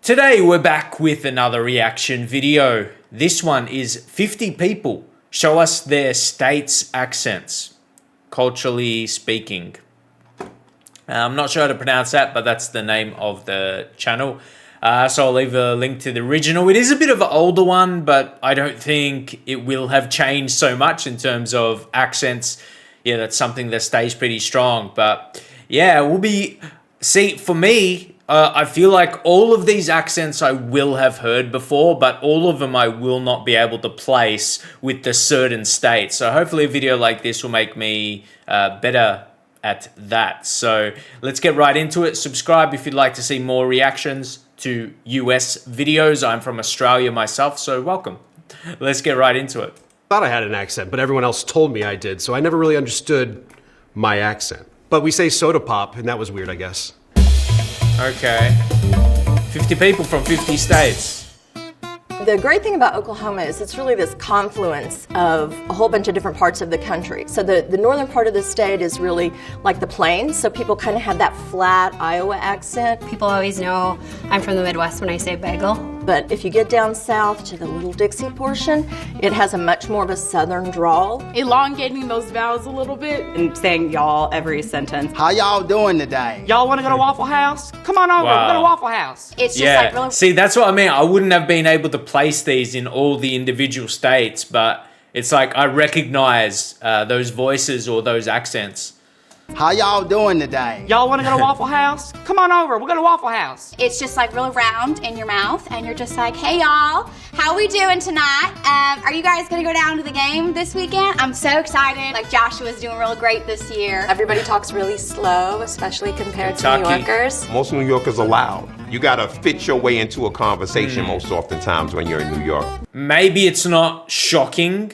Today we're back with another reaction video. This one is 50 people show us their state's accents, culturally speaking. I'm not sure how to pronounce that, but that's the name of the channel. So I'll leave a link to the original. It is a bit of an older one, but I don't think it will have changed so much in terms of accents. Yeah, that's something that stays pretty strong. But yeah, we'll be... See, for me, I feel like all of these accents I will have heard before, but all of them I will not be able to place with the certain states. So hopefully a video like this will make me better at that. So let's get right into it. Subscribe if you'd like to see more reactions to US videos. I'm from Australia myself, so welcome. Let's get right into it. I thought I had an accent, but everyone else told me I did, so I never really understood my accent. But we say soda pop, and that was weird, I guess. Okay. 50 people from 50 states. The great thing about Oklahoma is it's really this confluence of a whole bunch of different parts of the country. So the northern part of the state is really like the plains, so people kind of have that flat Iowa accent. People always know I'm from the Midwest when I say bagel. But if you get down south to the Little Dixie portion, it has a much more of a southern drawl. Elongating those vowels a little bit. And saying y'all every sentence. How y'all doing today? Y'all want to go to Waffle House? Come on over, we'll go to Waffle House. It's just Yeah, like really... see, that's what I mean. I wouldn't have been able to place these in all the individual states, but it's like I recognize those voices or those accents. How y'all doing today? Y'all want to go to Waffle House? Come on over, we'll go to Waffle House. It's just like really round in your mouth, and you're just like, hey y'all, how we doing tonight? Are you guys gonna go down to the game this weekend? I'm so excited. Like Joshua's doing real great this year. Everybody talks really slow, especially compared Kentucky. to New Yorkers. Most New Yorkers are loud. You gotta fit your way into a conversation most oftentimes when you're in New York. Maybe it's not shocking,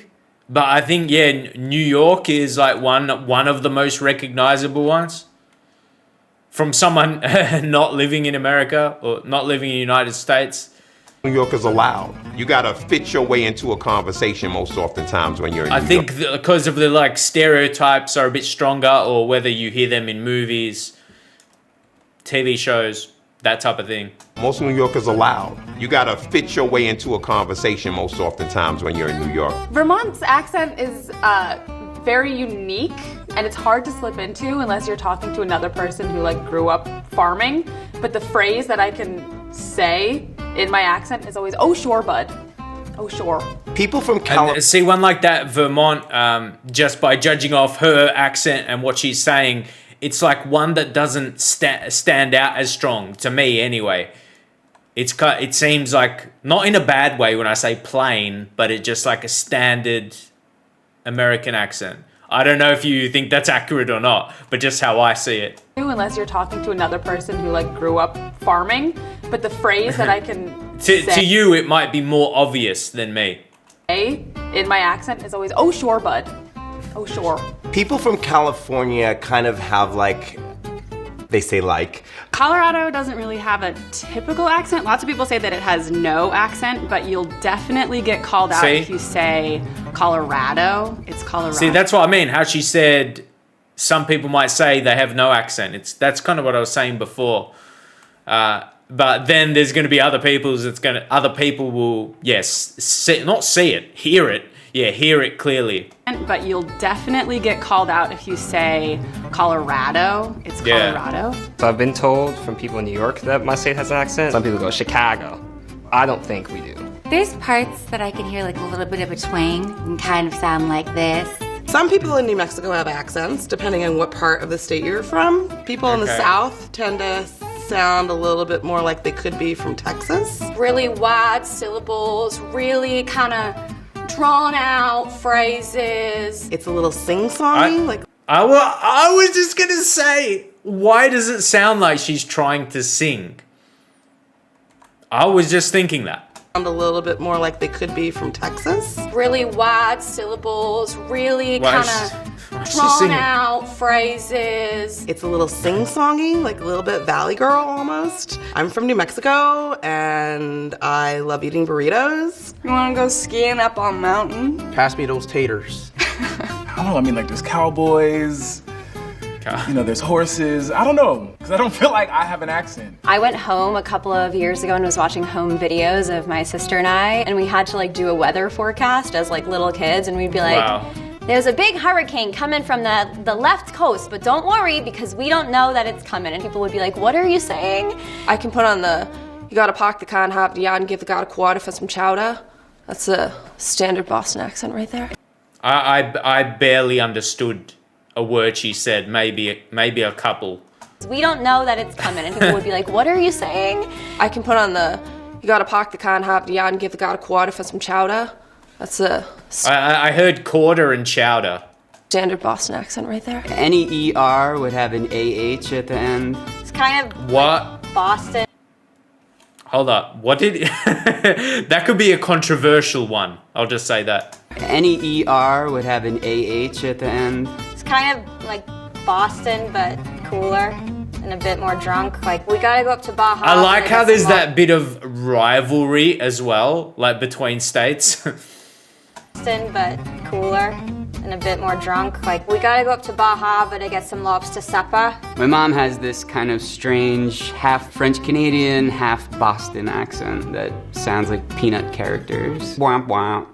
but I think, yeah, New York is like one of the most recognizable ones. From someone not living in America or not living in the United States. New Yorkers are loud. You gotta fit your way into a conversation most oftentimes when you're in New York. I think because of the like stereotypes are a bit stronger, or whether you hear them in movies, TV shows, that type of thing. Most New Yorkers are loud. You gotta fit your way into a conversation most oftentimes when you're in New York. Vermont's accent is very unique, and it's hard to slip into unless you're talking to another person who like grew up farming. But the phrase that I can say in my accent is always, oh sure, bud. Oh sure. People from And California. see, one like that, Vermont, just by judging off her accent and what she's saying, it's like one that doesn't stand out as strong, to me anyway. It seems like, not in a bad way when I say plain, but it's just like a standard American accent. I don't know if you think that's accurate or not, but just how I see it. Unless you're talking to another person who like grew up farming. But the phrase that I can To you, it might be more obvious than me. say in my accent is always, oh sure, bud. Oh sure. People from California kind of have like, they say like. Colorado doesn't really have a typical accent. Lots of people say that it has no accent, but you'll definitely get called out See? if you say Colorado. It's Colorado. See, that's what I mean. How she said some people might say they have no accent. That's kind of what I was saying before. But then there's going to be other people will, yes, not see it, hear it. Yeah, hear it clearly. But you'll definitely get called out if you say Colorado. It's Colorado. So I've been told from people in New York that my state has an accent. Some people go Chicago. I don't think we do. There's parts that I can hear like a little bit of a twang and kind of sound like this. Some people in New Mexico have accents, depending on what part of the state you're from. People in the South tend to sound a little bit more like they could be from Texas. Really wide syllables, really kind of drawn out phrases. It's a little sing-songy. Like I was just going to say, why does it sound like she's trying to sing? I was just thinking that. sound a little bit more like they could be from Texas. Really wide syllables, really kind of drawn out phrases. It's a little sing-songy, like a little bit Valley Girl almost. I'm from New Mexico and I love eating burritos. You wanna go skiing up on mountain? Pass me those taters. I don't know, I mean like there's cowboys, America. You know, there's horses. I don't know, because I don't feel like I have an accent. I went home a couple of years ago and was watching home videos of my sister and I, and we had to like do a weather forecast as like little kids, and we'd be like, Wow. there's a big hurricane coming from the left coast, but don't worry because we don't know that it's coming. And people would be like, what are you saying? I can put on the, you gotta park the car and hop the yard and give the guy a quarter for some chowder. That's a standard Boston accent right there. I barely understood a word she said, maybe a couple. We don't know that it's coming. And people would be like, what are you saying? I can put on the, you gotta park the car and hop the yard and give the guy a quarter for some chowder. That's a I heard quarter and chowder. standard Boston accent right there. Any ER would have an AH at the end. It's kind of What? Boston. Hold up. What did... That could be a controversial one. I'll just say that. Any ER would have an AH at the end. It's kind of like Boston, but cooler and a bit more drunk. Like, we gotta go up to Baja. I like how there's that. that bit of rivalry as well, like between states. Boston, but cooler and a bit more drunk. Like, we gotta go up to Baja, but I get some lobster supper. My mom has this kind of strange half French Canadian, half Boston accent that sounds like peanut characters. Womp womp.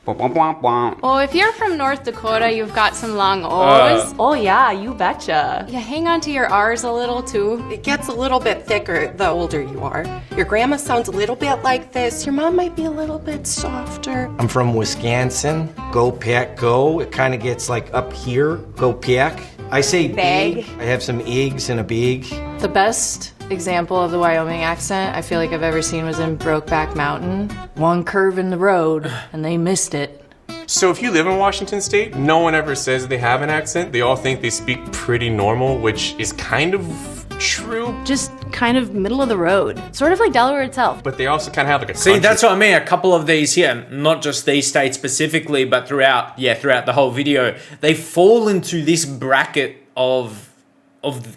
Womp womp womp womp. Well, if you're from North Dakota, you've got some long O's. Oh yeah, you betcha. Yeah, hang on to your R's a little too. It gets a little bit thicker the older you are. Your grandma sounds a little bit like this. Your mom might be a little bit softer. I'm from Wisconsin. Go Pack Go. It kind of gets like up here. Go Pack. I say big. I have some eggs in a bag. The best example of the Wyoming accent I feel like I've ever seen was in Brokeback Mountain. One curve in the road and they missed it. So if you live in Washington State, no one ever says they have an accent. They all think they speak pretty normal, which is kind of true. Just kind of middle of the road. Sort of like Delaware itself. But they also kind of have like a See, country. that's what I mean. A couple of these here, not just these states specifically, but throughout the whole video, they fall into this bracket of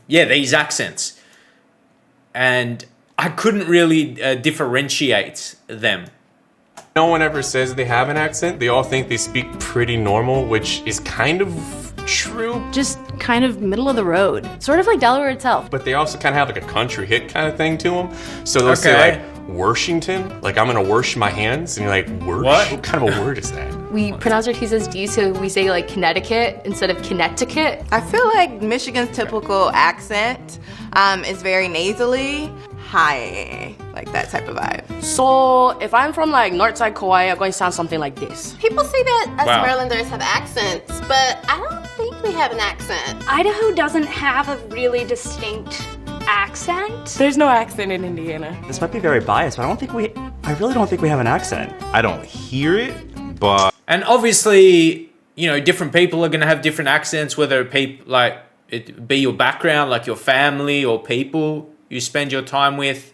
these accents. And I couldn't really differentiate them. No one ever says they have an accent. They all think they speak pretty normal, which is kind of true. Just kind of middle of the road. Sort of like Delaware itself. But they also kind of have like a country hit kind of thing to them. So they'll say like, Worshington, like I'm gonna wash my hands, and you're like, Worsh? What kind of a word is that? We pronounce our T's as D's, so we say like Connecticut instead of Connecticut. I feel like Michigan's typical accent is very nasally. Hi, like that type of vibe. So if I'm from like Northside Kauai, I'm going to sound something like this. People say that us Wow. Marylanders have accents, but I don't think we have an accent. Idaho doesn't have a really distinct accent. There's no accent in Indiana. This might be very biased, but I really don't think we have an accent. I don't hear it, but... And obviously, you know, different people are going to have different accents, whether it be your background, like your family or people you spend your time with.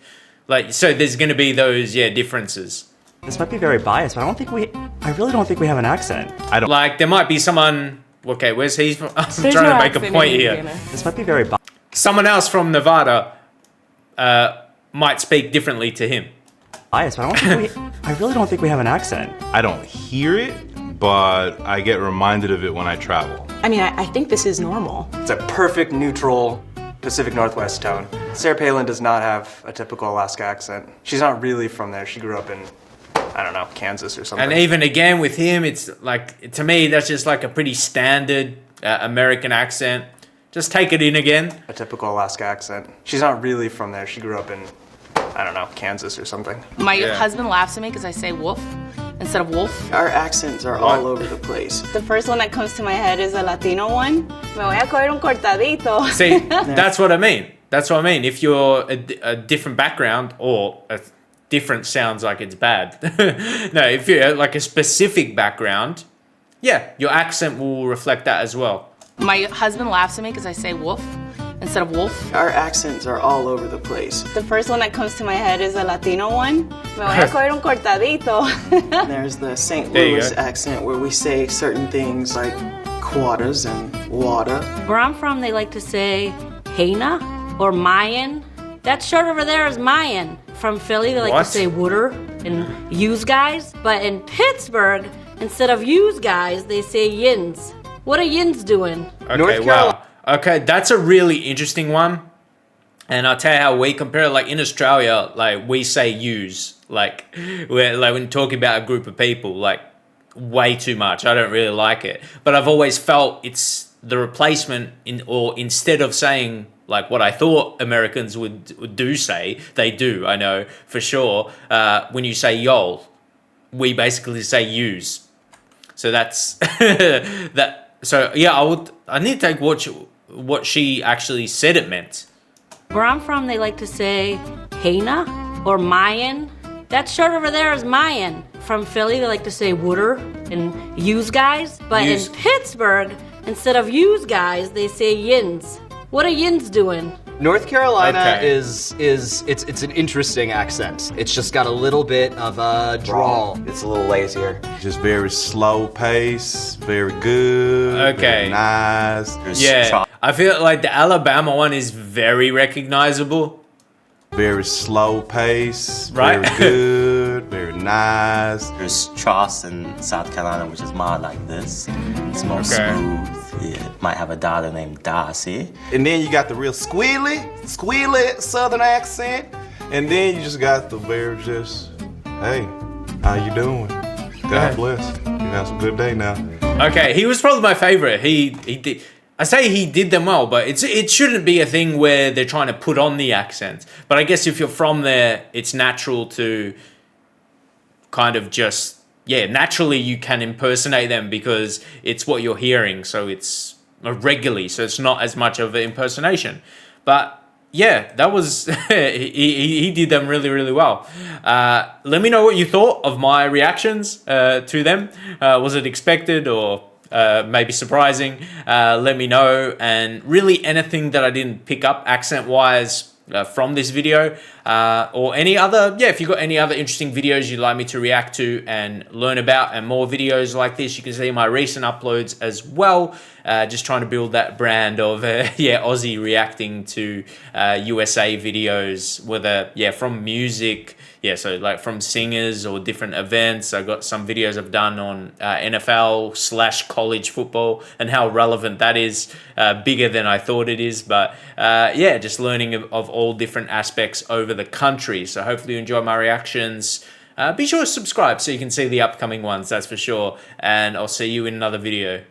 Like, so there's going to be those, differences. This might be very biased, but I really don't think we have an accent. I don't... Like, there might be someone... Okay, where's he from? I'm There's trying no to make a accent point in here. Indiana. This might be very biased. Someone else from Nevada might speak differently to him. Biased, but I really don't think we have an accent. I don't hear it, but I get reminded of it when I travel. I mean, I think this is normal. It's a perfect neutral Pacific Northwest tone. Sarah Palin does not have a typical Alaska accent. She's not really from there. She grew up in, I don't know, Kansas or something. And even again with him, it's like, to me, that's just like a pretty standard American accent. Just take it in again. A typical Alaska accent. She's not really from there. She grew up in, I don't know, Kansas or something. My husband laughs at me because I say wolf instead of wolf. Our accents are all over the place. The first one that comes to my head is a Latino one. Me voy a coger un cortadito. See, that's what I mean. That's what I mean. If you're a different background, or a different sounds like it's bad. No, if you're like a specific background, your accent will reflect that as well. My husband laughs at me because I say wolf instead of wolf. Our accents are all over the place. The first one that comes to my head is a Latino one. Me voy a coger un cortadito. There's the St. There you Louis go. accent where we say certain things like quarters and water. Where I'm from, they like to say Hena or Mayan. That shirt over there is Mayan. From Philly, they like What? to say Wooder and yous guys. But in Pittsburgh, instead of yous guys, they say yins. What are yins doing? Okay, wow. Okay, that's a really interesting one. And I'll tell you how we compare it. Like in Australia, like we say use. Like when talking about a group of people, like way too much. I don't really like it. But I've always felt it's the replacement instead of saying like what I thought Americans would do say, they do, I know for sure. When you say y'all, we basically say use. So that's that. So yeah, I need to take what she actually said it meant. Where I'm from, they like to say Hena or Mayan. That shirt over there is Mayan. From Philly, they like to say Wooder and use guys. But in Pittsburgh, instead of use guys, they say yins. What are yins doing? North Carolina is it's an interesting accent. It's just got a little bit of a drawl. It's a little lazier. Just very slow pace, very good, very nice. Yeah, I feel like the Alabama one is very recognizable. Very slow pace, right? Very good, very nice. There's Charles in South Carolina, which is more like this. It's more smooth. It might have a daughter named Darcy. And then you got the real squealy Southern accent. And then you just got the very just, hey, how you doing? God bless. You have a good day now. Okay, he was probably my favorite. He did. I say he did them well, but it shouldn't be a thing where they're trying to put on the accent. But I guess if you're from there, it's natural to kind of just, naturally you can impersonate them because it's what you're hearing. So it's regularly, so it's not as much of an impersonation. But yeah, that was, he did them really, really well. Let me know what you thought of my reactions to them. Was it expected or maybe surprising? Let me know. And really anything that I didn't pick up accent wise from this video or any other, if you've got any other interesting videos you'd like me to react to and learn about and more videos like this, you can see my recent uploads as well. Just trying to build that brand of Aussie reacting to USA videos, whether from music, so like from singers or different events. I got some videos I've done on NFL/college football and how relevant that is, bigger than I thought it is. But just learning of all different aspects over the country. So hopefully you enjoy my reactions. Be sure to subscribe so you can see the upcoming ones, that's for sure. And I'll see you in another video.